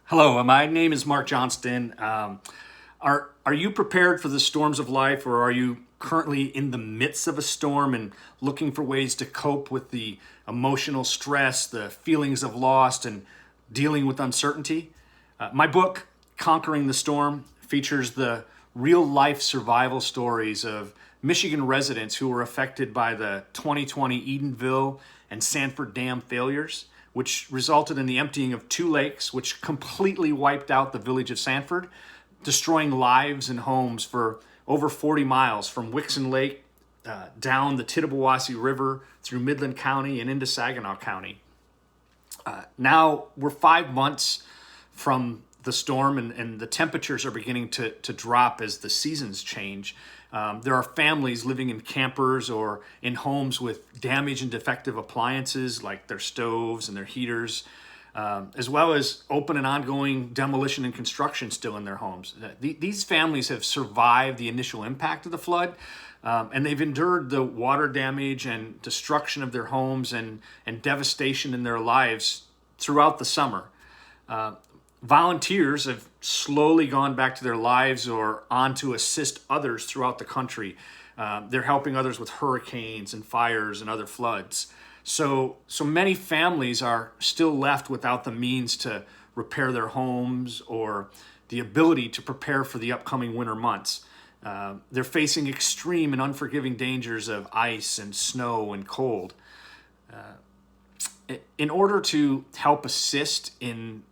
Hello, my name is Mark Johnston. Are you prepared for the storms of life, or are you currently in the midst of a storm and looking for ways to cope with the emotional stress, the feelings of loss, and dealing with uncertainty? My book, Conquering the Storm, features the real life survival stories of Michigan residents who were affected by the 2020 Edinville and Sanford dam failures, which resulted in the emptying of two lakes, which completely wiped out the village of Sanford, destroying lives and homes for over 40 miles from Wixom Lake down the Tittabawassee River through Midland County and into Saginaw County. Now we're 5 months from the storm, and the temperatures are beginning to drop as the seasons change. There are families living in campers or in homes with damaged and defective appliances like their stoves and their heaters, as well as open and ongoing demolition and construction still in their homes. These families have survived the initial impact of the flood, and they've endured the water damage and destruction of their homes and devastation in their lives throughout the summer. Volunteers have slowly gone back to their lives or on to assist others throughout the country. They're helping others with hurricanes and fires and other floods. So many families are still left without the means to repair their homes or the ability to prepare for the upcoming winter months. They're facing extreme and unforgiving dangers of ice and snow and cold. In order to help assist in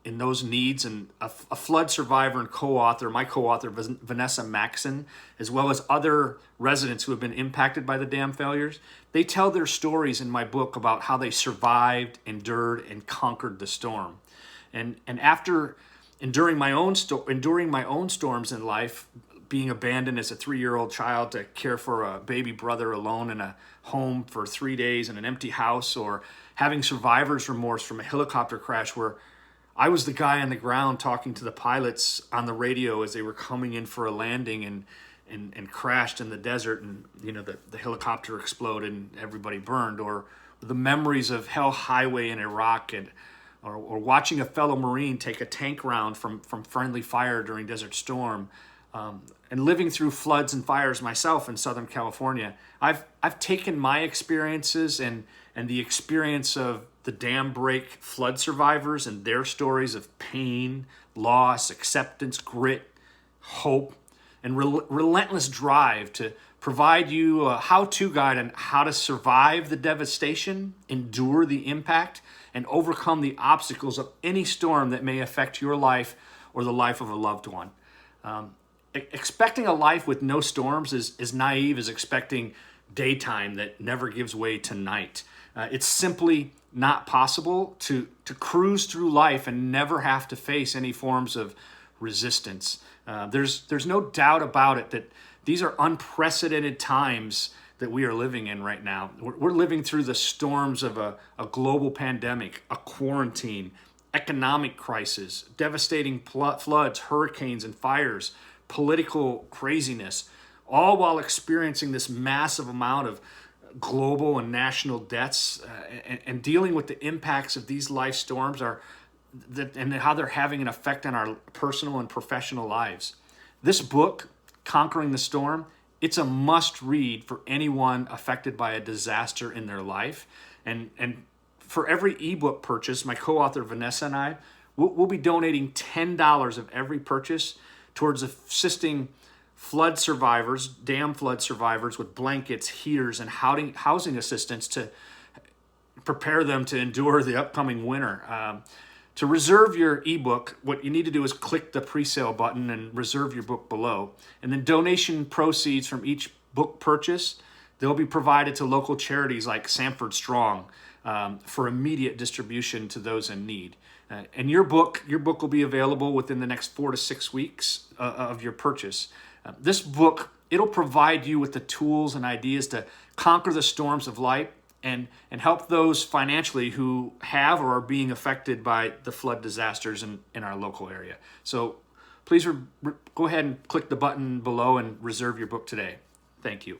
those needs, and a flood survivor and co-author, my co-author Vanessa Maxon, as well as other residents who have been impacted by the dam failures, they tell their stories in my book about how they survived, endured, and conquered the storm. And after enduring my own storms in life, being abandoned as a 3-year-old child to care for a baby brother alone in a home for 3 days in an empty house, or having survivor's remorse from a helicopter crash where I was the guy on the ground talking to the pilots on the radio as they were coming in for a landing and crashed in the desert, and the helicopter exploded and everybody burned, or the memories of Hell Highway in Iraq, or watching a fellow Marine take a tank round from friendly fire during Desert Storm, and living through floods and fires myself in Southern California. I've taken my experiences and the experience of the dam break flood survivors and their stories of pain, loss, acceptance, grit, hope, and relentless drive to provide you a how-to guide on how to survive the devastation, endure the impact, and overcome the obstacles of any storm that may affect your life or the life of a loved one. Expecting a life with no storms is naive as expecting daytime that never gives way to night. It's simply not possible to cruise through life and never have to face any forms of resistance. There's no doubt about it that these are unprecedented times that we are living in right now. We're living through the storms of a global pandemic, a quarantine, economic crisis, devastating floods, hurricanes, and fires, political craziness, all while experiencing this massive amount of global and national deaths, and dealing with the impacts of these life storms and how they're having an effect on our personal and professional lives. This book, Conquering the Storm, it's a must read for anyone affected by a disaster in their life. And for every ebook purchase, my co-author Vanessa and I, we'll be donating $10 of every purchase towards assisting dam flood survivors with blankets, heaters, and housing assistance to prepare them to endure the upcoming winter. To reserve your ebook, what you need to do is click the pre-sale button and reserve your book below. And then donation proceeds from each book purchase, they'll be provided to local charities like Sanford Strong for immediate distribution to those in need. And your book will be available within the next 4 to 6 weeks of your purchase. This book, it'll provide you with the tools and ideas to conquer the storms of life and help those financially who have or are being affected by the flood disasters in our local area. So please go ahead and click the button below and reserve your book today. Thank you.